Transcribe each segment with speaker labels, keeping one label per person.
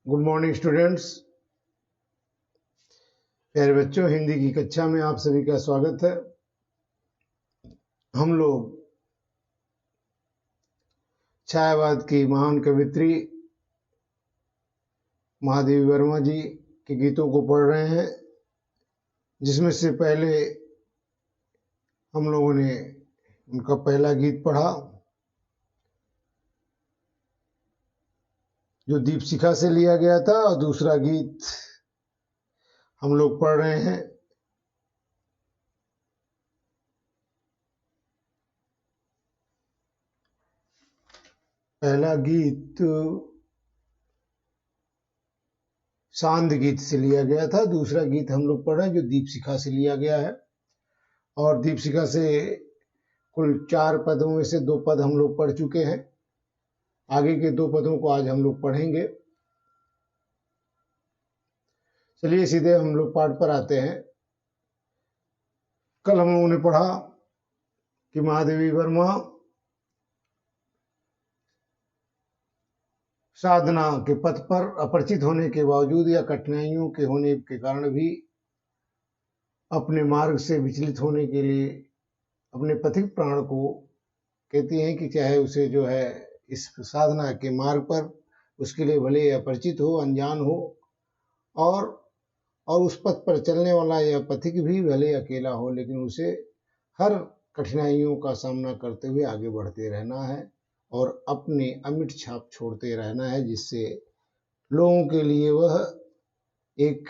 Speaker 1: Good morning students. प्यारे बच्चों, हिंदी की कक्षा में आप सभी का स्वागत है। हम लोग छायावाद की महान कवित्री महादेवी वर्मा जी के गीतों को पढ़ रहे हैं, जिसमें से पहले हम लोगों ने उनका पहला गीत पढ़ा जो दीपशिखा से लिया गया था, और दूसरा गीत हम लोग पढ़ रहे हैं पहला गीत सांद गीत से लिया गया था। दूसरा गीत हम लोग पढ़ रहे हैं जो दीपशिखा से लिया गया है, और दीपशिखा से कुल 4 पदों में से 2 पद हम लोग पढ़ चुके हैं। आगे के 2 पदों को आज हम लोग पढ़ेंगे। चलिए सीधे हम लोग पाठ पर आते हैं। कल हम लोगों ने पढ़ा कि महादेवी वर्मा साधना के पथ पर अपरिचित होने के बावजूद या कठिनाइयों के होने के कारण भी अपने मार्ग से विचलित होने के लिए अपने पथिक प्राण को कहती हैं कि चाहे उसे जो है इस साधना के मार्ग पर उसके लिए भले अपरिचित हो, अनजान हो, और उस पथ पर चलने वाला यह पथिक भी भले अकेला हो, लेकिन उसे हर कठिनाइयों का सामना करते हुए आगे बढ़ते रहना है और अपने अमिट छाप छोड़ते रहना है, जिससे लोगों के लिए वह एक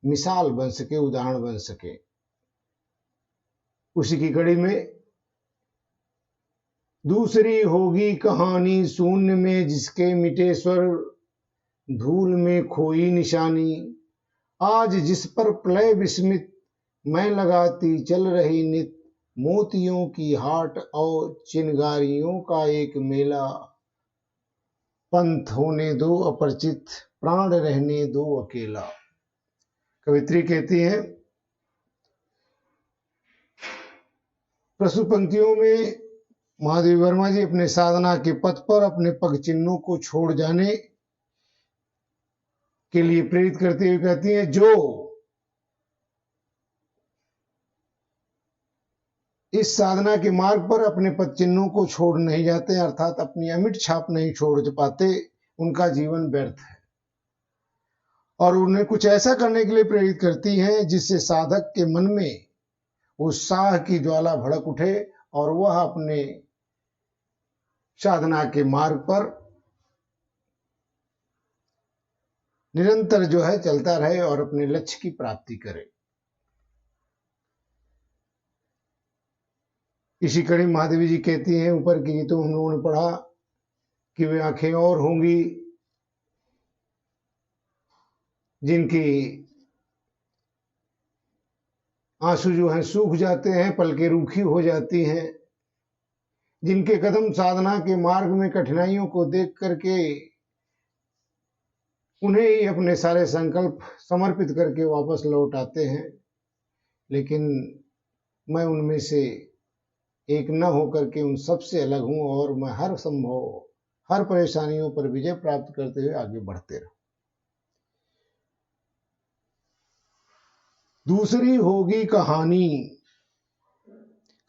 Speaker 1: मिसाल बन सके, उदाहरण बन सके। उसी की कड़ी में दूसरी होगी कहानी शून्य में जिसके मिटे स्वर, धूल में खोई निशानी, आज जिस पर प्रलय विस्मित मैं लगाती चल रही नित, मोतियों की हाट और चिनगारियों का एक मेला, पंथ होने दो अपरिचित, प्राण रहने दो अकेला। कवित्री कहती है, प्रस्तुत पंक्तियों में महादेवी वर्मा जी अपने साधना के पथ पर अपने पग चिन्हों को छोड़ जाने के लिए प्रेरित करते हुए कहती है, जो इस साधना के मार्ग पर अपने पद चिन्हों को छोड़ नहीं जाते, अर्थात अपनी अमिट छाप नहीं छोड़ पाते, उनका जीवन व्यर्थ है। और उन्हें कुछ ऐसा करने के लिए प्रेरित करती है जिससे साधक के मन में उत्साह की ज्वाला भड़क उठे और वह अपने साधना के मार्ग पर निरंतर जो है चलता रहे और अपने लक्ष्य की प्राप्ति करे। इसी कड़ी महादेवी जी कहती हैं, ऊपर के गीतों हम लोगों ने पढ़ा कि वे आंखें और होंगी जिनकी आंसू जो हैं सूख जाते हैं, पलकें रूखी हो जाती हैं, जिनके कदम साधना के मार्ग में कठिनाइयों को देख करके उन्हें ही अपने सारे संकल्प समर्पित करके वापस लौट आते हैं। लेकिन मैं उनमें से एक न होकर के उन सबसे अलग हूं और मैं हर परेशानियों पर विजय प्राप्त करते हुए आगे बढ़ते रहूं। दूसरी होगी कहानी।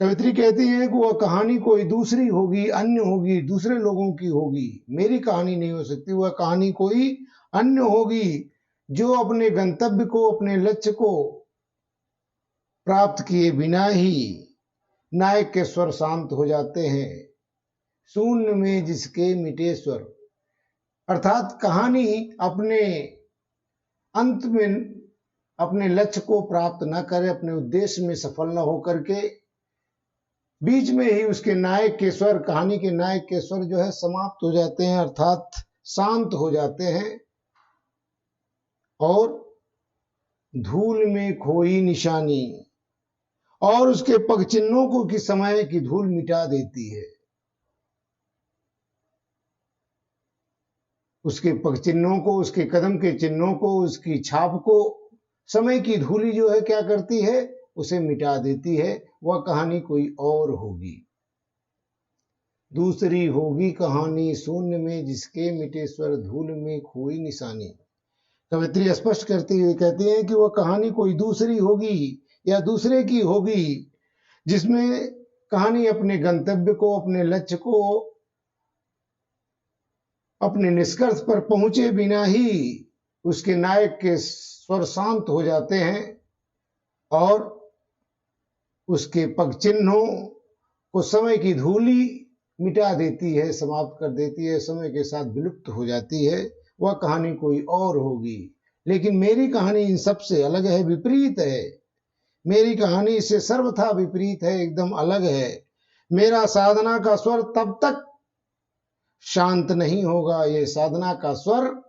Speaker 1: कवित्री कहती है कि वह कहानी कोई दूसरी होगी, अन्य होगी, दूसरे लोगों की होगी, मेरी कहानी नहीं हो सकती। वह कहानी कोई अन्य होगी जो अपने गंतव्य को, अपने लक्ष्य को प्राप्त किए बिना ही नायक के स्वर शांत हो जाते हैं, शून्य में जिसके मिटे स्वर। अर्थात कहानी अपने अंत में अपने लक्ष्य को प्राप्त न करे, अपने उद्देश्य में सफल न होकर के बीच में ही उसके नायक के स्वर, कहानी के नायक के स्वर जो है समाप्त हो जाते हैं, अर्थात शांत हो जाते हैं, और धूल में खोई निशानी, और उसके पग चिन्हों को कि समय की धूल मिटा देती है। उसके पग चिन्हों को, उसके कदम के चिन्हों को, उसकी छाप को समय की धूली जो है क्या करती है, उसे मिटा देती है। वह कहानी कोई और होगी। दूसरी होगी कहानी शून्य में, जिसके मिटे स्वर धूल में खोई निशानी। कवित्री स्पष्ट करती हुई कहती हैं कि वह कहानी कोई दूसरी होगी या दूसरे की होगी, जिसमें कहानी अपने गंतव्य को, अपने लक्ष्य को, अपने निष्कर्ष पर पहुंचे बिना ही उसके नायक के स्वर शांत हो जाते हैं और उसके पग चिन्हों को समय की धूली मिटा देती है, समाप्त कर देती है, समय के साथ विलुप्त हो जाती है। वह कहानी कोई और होगी। लेकिन मेरी कहानी इन सब से अलग है, विपरीत है। मेरी कहानी इससे सर्वथा विपरीत है, एकदम अलग है। मेरा साधना का स्वर तब तक शांत नहीं होगा, ये साधना का स्वर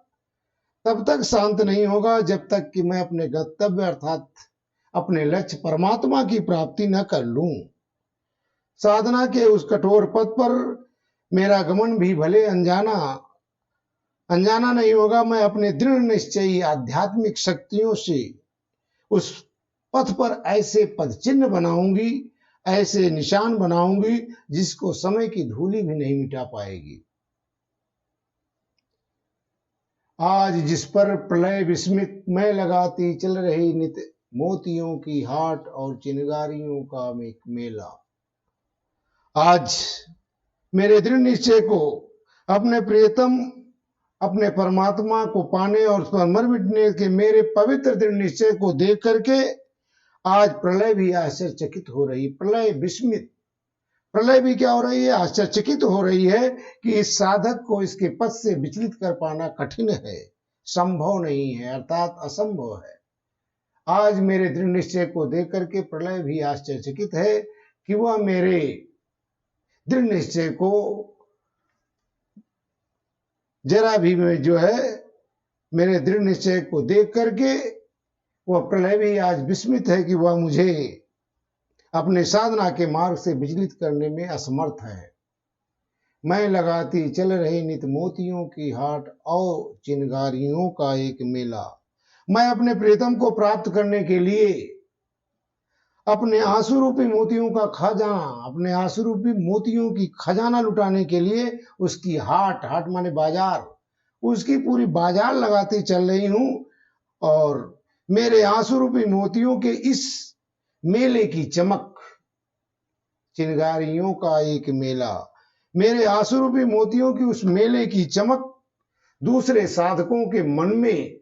Speaker 1: तब तक शांत नहीं होगा जब तक कि मैं अपने गंतव्य अर्थात अपने लक्ष्य परमात्मा की प्राप्ति न कर लूं। साधना के उस कठोर पथ पर मेरा गमन भी भले अनजाना नहीं होगा। मैं अपने दृढ़ निश्चयी आध्यात्मिक शक्तियों से उस पथ पर ऐसे पद चिन्ह बनाऊंगी, ऐसे निशान बनाऊंगी, जिसको समय की धूली भी नहीं मिटा पाएगी। आज जिस पर प्रलय विस्मित मैं लगाती चल रही नित मोतियों की हाट और चिनगारियों का एक मेला। आज मेरे दृढ़ निश्चय को, अपने प्रियतम, अपने परमात्मा को पाने और उस पर मर मिटने के मेरे पवित्र दृढ़ निश्चय को देख करके आज प्रलय भी आश्चर्यचकित हो रही। प्रलय विस्मित, प्रलय भी क्या हो रही है? आश्चर्यचकित हो रही है कि इस साधक को इसके पथ से विचलित कर पाना कठिन है, संभव नहीं है, अर्थात असंभव है। आज मेरे दृढ़ निश्चय को देख करके प्रलय भी आश्चर्यचकित है कि वह मेरे दृढ़ निश्चय को जरा भी मेरे दृढ़ निश्चय को देख करके वह प्रलय भी आज विस्मित है कि वह मुझे अपने साधना के मार्ग से विचलित करने में असमर्थ है। मैं लगाती चल रही नित मोतियों की हाट और चिनगारियों का एक मेला। मैं अपने प्रीतम को प्राप्त करने के लिए अपने आंसू रूपी मोतियों का खजाना, अपने आंसू रूपी मोतियों की खजाना लुटाने के लिए उसकी हाट, हाट माने बाजार, उसकी पूरी बाजार लगाती चल रही हूं। और मेरे आंसू रूपी मोतियों के इस मेले की चमक, चिनगारियों का एक मेला, मेरे आंसू रूपी मोतियों की उस मेले की चमक दूसरे साधकों के मन में,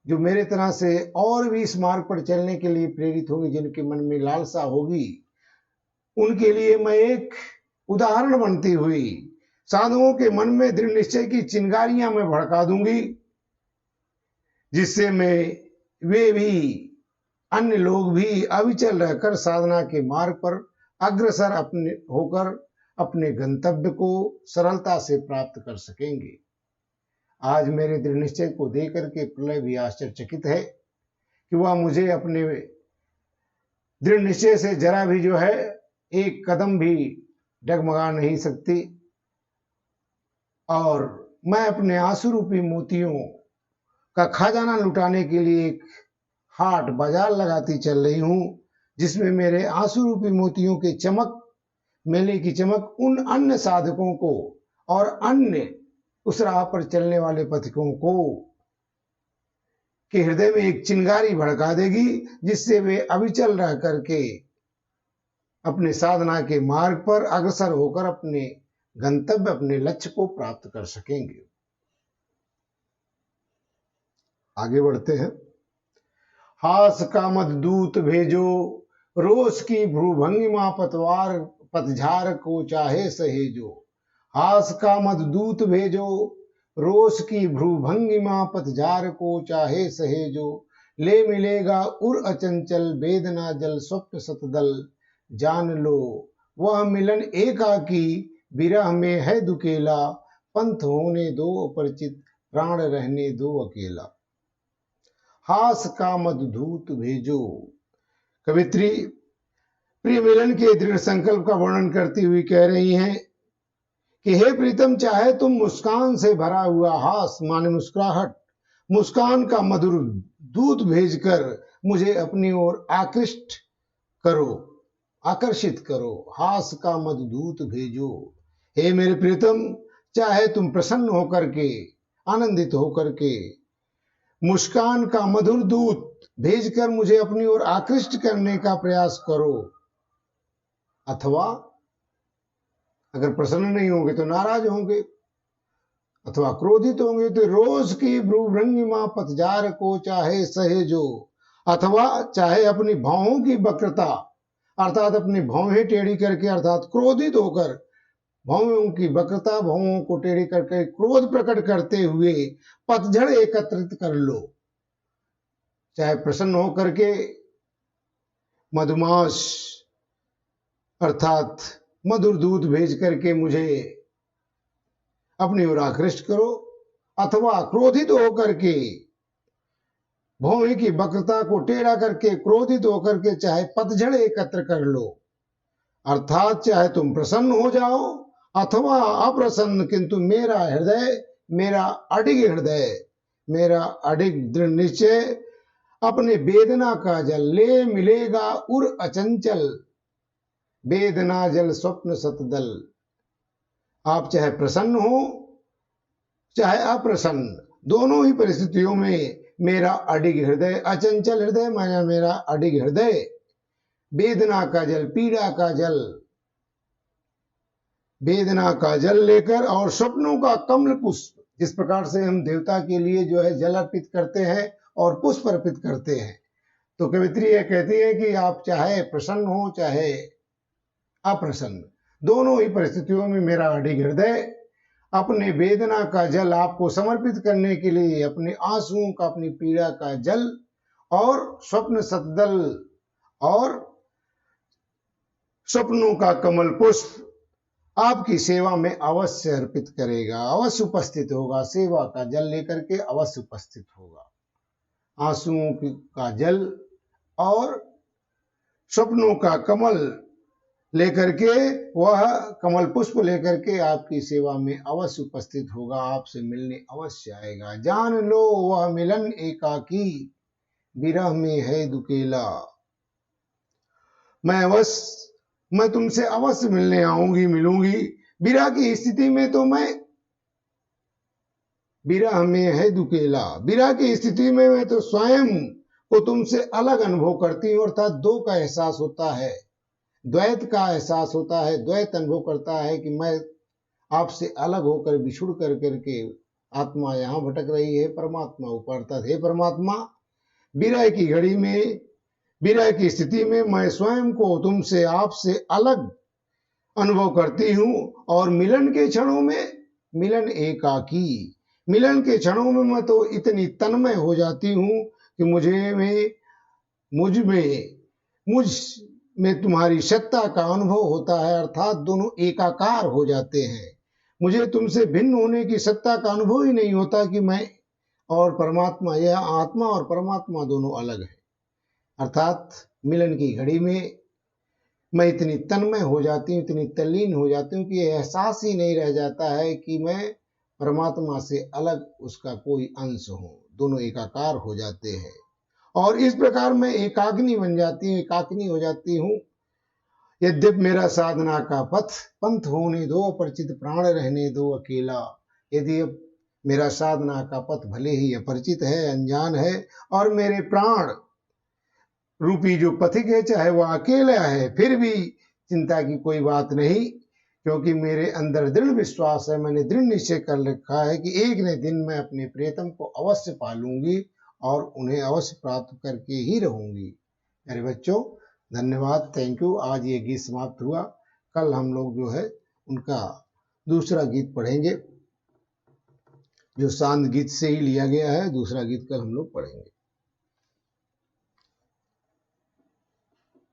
Speaker 1: जो मेरे तरह से और भी इस मार्ग पर चलने के लिए प्रेरित होंगे, जिनके मन में लालसा होगी, उनके लिए मैं एक उदाहरण बनती हुई साधुओं के मन में दृढ़ निश्चय की चिंगारियां मैं भड़का दूंगी, जिससे वे भी, अन्य लोग भी अविचल रहकर साधना के मार्ग पर अग्रसर होकर अपने गंतव्य को सरलता से प्राप्त कर सकेंगे। आज मेरे दृढ़ निश्चय को देख करके प्रलय भी आश्चर्यचकित है कि वह मुझे अपने दृढ़ निश्चय से जरा भी एक कदम भी डगमगा नहीं सकती। और मैं अपने आंसू रूपी मोतियों का खजाना लुटाने के लिए एक हाट, बाजार लगाती चल रही हूं, जिसमें मेरे आंसू रूपी मोतियों के चमक, मेले की चमक उन अन्य साधकों को और अन्य उस राह पर चलने वाले पथिकों को के हृदय में एक चिंगारी भड़का देगी, जिससे वे अविचल रह करके अपने साधना के मार्ग पर अग्रसर होकर अपने गंतव्य, अपने लक्ष्य को प्राप्त कर सकेंगे। आगे बढ़ते हैं। हास का मददूत भेजो, रोष की भ्रूभंगिमा पतझार को चाहे सहेजो। हास का मददूत भेजो, रोष की भ्रूभंगिमा पतझार को चाहे सहेजो। ले मिलेगा उर अचंचल वेदना जल स्वप्न सतदल, जान लो वह मिलन एकाकी विरह में है दुकेला। पंथ होने दो अपरिचित, प्राण रहने दो अकेला। हास का मददूत भेजो। कवित्री प्रिय मिलन के दृढ़ संकल्प का वर्णन करती हुई कह रही हैं कि हे प्रीतम, चाहे तुम मुस्कान से भरा हुआ हास माने मुस्कुराहट, मुस्कान का मधुर दूत भेजकर मुझे अपनी ओर आकृष्ट करो, आकर्षित करो, हास का मधुदूत भेजो। हे मेरे प्रियतम, चाहे तुम प्रसन्न होकर के, आनंदित होकर के मुस्कान का मधुर दूत भेजकर मुझे अपनी ओर आकृष्ट करने का प्रयास करो, अथवा अगर प्रसन्न नहीं होंगे तो नाराज होंगे, अथवा क्रोधित होंगे तो रोज की भ्रूभंगिमा पतझर को चाहे सहेजो, अथवा चाहे अपनी भावों की वक्रता अर्थात अपनी भावें टेढ़ी करके अर्थात क्रोधित होकर भावों की वक्रता, भावों को टेढ़ी करके क्रोध प्रकट करते हुए पतझड़ एकत्रित कर लो। चाहे प्रसन्न होकर के मधुमास अर्थात मधुर दूध भेज करके मुझे अपनी ओर आकृष्ट करो, अथवा क्रोधित होकर के भौहें की वक्रता को टेढ़ा करके क्रोधित होकर के चाहे पतझड़ एकत्र कर लो, अर्थात चाहे तुम प्रसन्न हो जाओ अथवा अप्रसन्न, किंतु मेरा हृदय, मेरा अडिग हृदय, मेरा अडिग दृढ़ निश्चय अपने वेदना का जल ले मिलेगा उर अचंचल, वेदना जल स्वप्न सतदल। आप चाहे प्रसन्न हो चाहे अप्रसन्न, दोनों ही परिस्थितियों में मेरा अडिग हृदय, अचंचल हृदय माना मेरा अडिग हृदय, वेदना का जल, पीड़ा का जल, वेदना का जल लेकर और स्वप्नों का कमल पुष्प, जिस प्रकार से हम देवता के लिए जो है जल अर्पित करते हैं और पुष्प अर्पित करते हैं, तो कवित्री यह कहती है कि आप चाहे प्रसन्न हो चाहे अप्रसन्न, दोनों ही परिस्थितियों में मेरा अडिग हृदय अपने वेदना का जल आपको समर्पित करने के लिए, अपने आंसुओं का, अपनी पीड़ा का जल और स्वप्न सतदल और स्वप्नों का कमल पुष्प आपकी सेवा में अवश्य अर्पित करेगा, अवश्य उपस्थित होगा, सेवा का जल लेकर के अवश्य उपस्थित होगा। आंसुओं का जल और स्वप्नों का कमल लेकर के, वह कमल पुष्प लेकर के आपकी सेवा में अवश्य उपस्थित होगा, आपसे मिलने अवश्य आएगा। जान लो वह मिलन एकाकी, विरह में है दुकेला। मैं तुमसे अवश्य मिलने आऊंगी, मिलूंगी। विरह की स्थिति में तो मैं, विरह में है दुकेला, विरह की स्थिति में मैं तो स्वयं को तुमसे अलग अनुभव करती हूँ, अर्थात दो का एहसास होता है, द्वैत का एहसास होता है, द्वैत अनुभव करता है कि मैं आपसे अलग होकर बिछुड़ कर करके आत्मा यहाँ भटक रही है, परमात्मा ऊपर, अर्थात हे परमात्मा, विरह की घड़ी में, विरह की स्थिति में मैं स्वयं को तुमसे, आपसे अलग अनुभव करती हूँ, और मिलन के क्षणों में, मिलन एकाकी, मिलन के क्षणों में मैं तो इतनी तन्मय हो जाती हूँ कि मुझ में तुम्हारी सत्ता का अनुभव होता है, अर्थात दोनों एकाकार हो जाते हैं। मुझे तुमसे भिन्न होने की सत्ता का अनुभव ही नहीं होता कि मैं और परमात्मा, यह आत्मा और परमात्मा दोनों अलग है। अर्थात मिलन की घड़ी में मैं इतनी तन्मय हो जाती हूँ, इतनी तल्लीन हो जाती हूँ कि यह एहसास ही नहीं रह जाता है कि मैं परमात्मा से अलग उसका कोई अंश हूँ, दोनों एकाकार हो जाते हैं। और इस प्रकार मैं एकाग्नि बन जाती हूँ, एकाग्नि हो जाती हूँ। यद्यप मेरा साधना का पंथ होने दो, अपरिचित प्राण रहने दो अकेला। यदि मेरा साधना का पथ भले ही अपरिचित है, अनजान है, और मेरे प्राण रूपी जो पथिक है चाहे वह अकेला है, फिर भी चिंता की कोई बात नहीं, क्योंकि मेरे अंदर दृढ़ विश्वास है, मैंने दृढ़ निश्चय कर रखा है कि एक न दिन मैं अपने प्रियतम को अवश्य पालूंगी और उन्हें अवश्य प्राप्त करके ही रहूंगी। मेरे बच्चों, धन्यवाद, थैंक यू। आज ये गीत समाप्त हुआ। कल हम लोग जो है उनका दूसरा गीत पढ़ेंगे, जो शांत गीत से ही लिया गया है। दूसरा गीत कल हम लोग पढ़ेंगे।